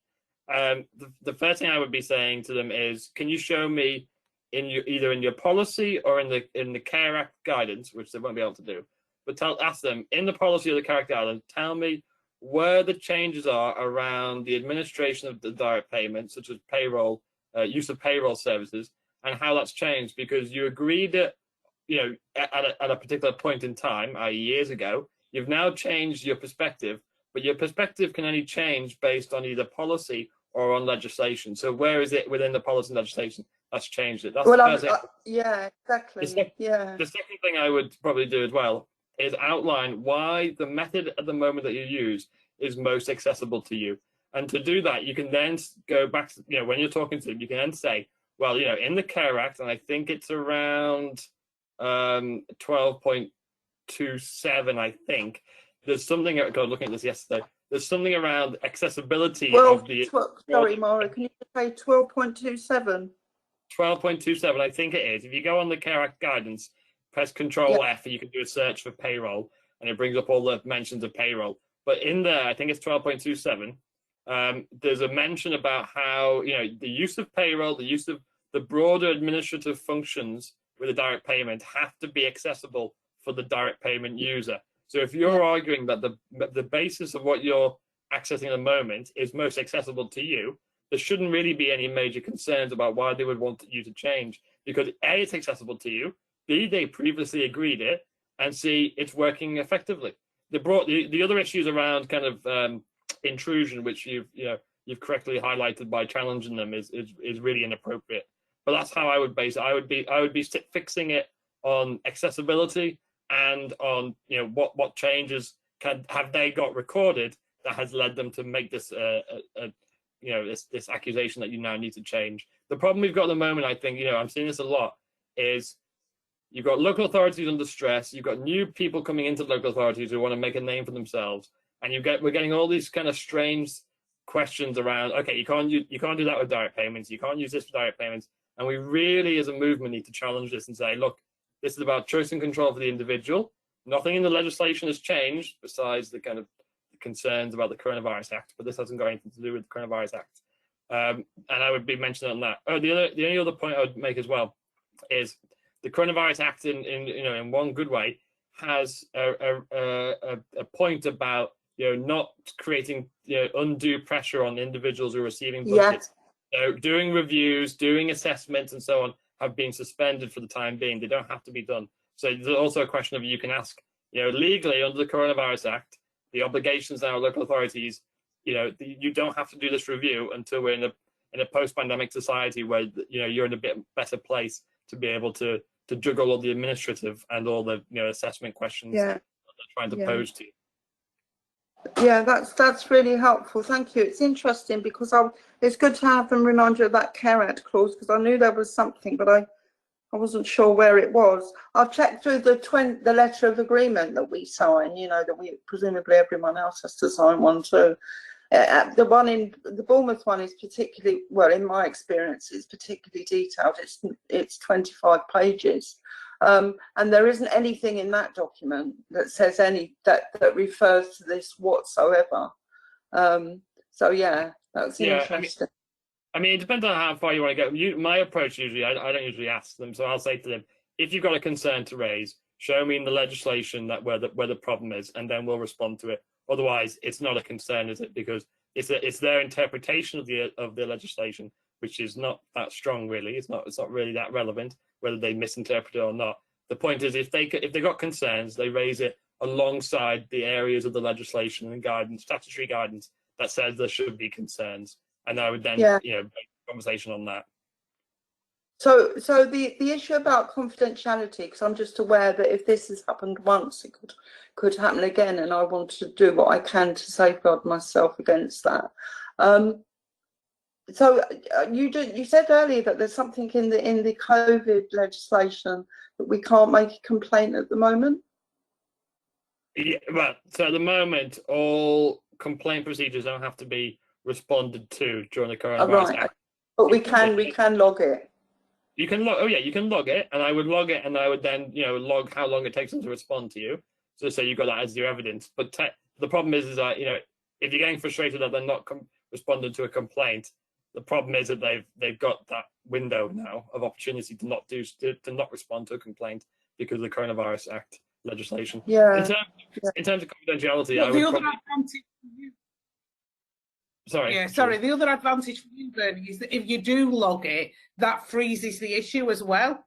the first thing I would be saying to them is, can you show me either in your policy or in the Care Act guidance, which they won't be able to do, but ask them in the policy or the Care Act guidance, tell me where the changes are around the administration of the direct payments, such as payroll, use of payroll services, and how that's changed, because you agreed that, you know, at a particular point in time, i.e. years ago, you've now changed your perspective, but your perspective can only change based on either policy or on legislation. So where is it within the policy and legislation that's changed it. That's Well, the first thing. yeah, exactly. Yeah. The second thing I would probably do as well is outline why the method at the moment that you use is most accessible to you. And to do that, you can then go back to, when you're talking to them, you can then say, well, in the Care Act, and I think it's around 12.27, I think, there's something, I got looking at this yesterday, there's something around accessibility of the... Sorry, Mara, can you say 12.27? 12.27, I think it is. If you go on the Care Act guidance, press Control F, and you can do a search for payroll, and it brings up all the mentions of payroll. But in there, I think it's 12.27. There's a mention about how the use of payroll, the use of the broader administrative functions with a direct payment have to be accessible for the direct payment user. So if you're arguing that the basis of what you're accessing at the moment is most accessible to you, there shouldn't really be any major concerns about why they would want you to change, because A, it's accessible to you, B, they previously agreed it, and C, it's working effectively. The other issues around kind of intrusion, which you've correctly highlighted by challenging them, is really inappropriate. But that's how I would base it. I would be fixing it on accessibility and on what changes have they got recorded that has led them to make this this accusation that you now need to change. The problem we've got at the moment, I think, I'm seeing this a lot, is you've got local authorities under stress, you've got new people coming into local authorities who want to make a name for themselves, and we're getting all these kind of strange questions around, okay, you can't do that with direct payments, you can't use this for direct payments, and we really as a movement need to challenge this and say, look, this is about choice and control for the individual. Nothing in the legislation has changed besides the kind of concerns about the Coronavirus Act, but this hasn't got anything to do with the Coronavirus Act. And I would be mentioning on that. Oh, the only other point I would make as well is the Coronavirus Act, in one good way, has a point about not creating undue pressure on individuals who are receiving budgets. So doing reviews, doing assessments, and so on have been suspended for the time being. They don't have to be done. So there's also a question of, you can ask, legally under the Coronavirus Act, the obligations now of local authorities, you don't have to do this review until we're in a post-pandemic society where you're in a bit better place to be able to juggle all the administrative and all the assessment questions that they're trying to pose to you. Yeah, that's really helpful. Thank you. It's interesting because it's good to have them remind you of that Care Act clause, because I knew there was something, but I wasn't sure where it was. I've checked through the letter of agreement that we sign, that we presumably everyone else has to sign one too. The one in the Bournemouth one is particularly, well, in my experience, it's particularly detailed. It's 25 pages. And there isn't anything in that document that says that refers to this whatsoever. So yeah, that's interesting. I mean, it depends on how far you want to go. My approach usually, I don't usually ask them, so I'll say to them, if you've got a concern to raise, show me in the legislation that where the problem is, and then we'll respond to it. Otherwise, it's not a concern, is it? Because it's their interpretation of the legislation, which is not that strong, really. It's not really that relevant whether they misinterpret it or not. The point is, if they got concerns, they raise it alongside the areas of the legislation and guidance, statutory guidance, that says there should be concerns, and I would then make a conversation on that. So the issue about confidentiality, because I'm just aware that if this has happened once, it could happen again, and I want to do what I can to safeguard myself against that. So you said earlier that there's something in the COVID legislation that we can't make a complaint at the moment. Yeah, well, so at the moment, all complaint procedures don't have to be responded to during the Coronavirus Act. But we can log it. You can log. You can log it, and I would log it, and I would then log how long it takes them to respond to you. So you've got that as your evidence. But the problem is that if you're getting frustrated that they're not responding to a complaint, the problem is that they've got that window now of opportunity to not respond to a complaint because of the Coronavirus Act legislation. Yeah. In terms of confidentiality, well, the other advantage for you. The other advantage for you, Bernie, is that if you do log it, that freezes the issue as well.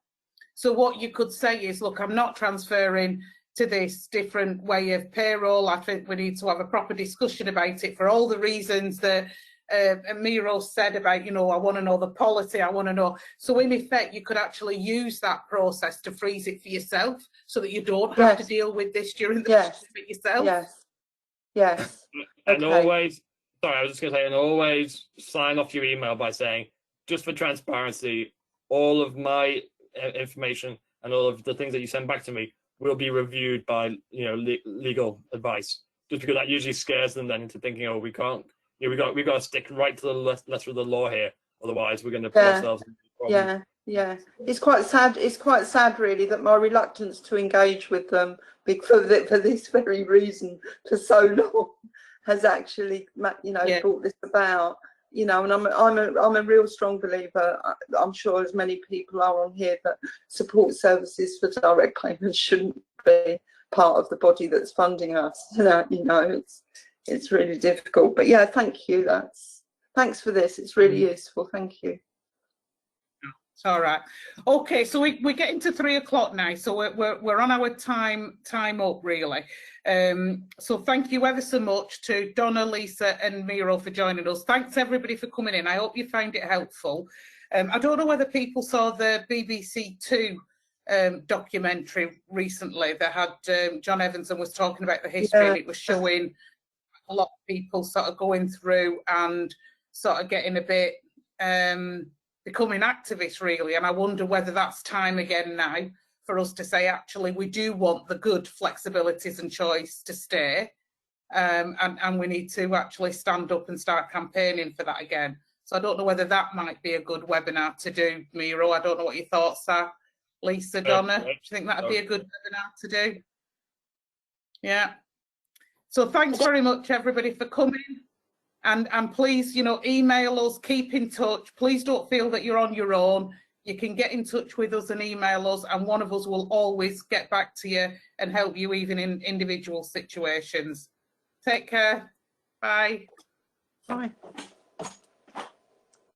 So what you could say is, look, I'm not transferring to this different way of payroll. I think we need to have a proper discussion about it for all the reasons that and Miro said about, you know, I want to know the policy, I want to know. So in effect, you could actually use that process to freeze it for yourself so that you don't have to deal with this during the Yes. bit yourself. Yes. Yes. And Okay. always, sorry, I was just going to say, and always sign off your email by saying, just for transparency, all of my information and all of the things that you send back to me will be reviewed by, you know, legal advice. Just because that usually scares them then into thinking, oh, we can't, you know, we got to stick right to the letter of the law here, otherwise we're going to put ourselves in problems. Yeah. It's quite sad. It's quite sad, really, that my reluctance to engage with them for this very reason for so long has actually, you know, brought this about. You know, and I'm a real strong believer. I'm sure as many people are on here, that support services for direct claimants shouldn't be part of the body that's funding us. You know, it's really difficult. But yeah, thank you. Thanks for this. It's really useful. Thank you. It's all right. Okay, so we're getting to 3 o'clock now, so we're on our time up really. So thank you ever so much to Donna, Lisa and Miro for joining us. Thanks everybody for coming in. I hope you found it helpful. I don't know whether people saw the BBC Two documentary recently that had John Evans and was talking about the history, and it was showing a lot of people sort of going through and sort of getting a bit becoming activists really, and I wonder whether that's time again now for us to say, actually, we do want the good flexibilities and choice to stay, and we need to actually stand up and start campaigning for that again. So I don't know whether that might be a good webinar to do, Miro. I don't know what your thoughts are. Lisa, Donna, do you think that'd be a good webinar to do? Yeah. So thanks very much, everybody, for coming. And please, you know, email us, keep in touch. Please don't feel that you're on your own. You can get in touch with us and email us, and one of us will always get back to you and help you even in individual situations. Take care. Bye. Bye.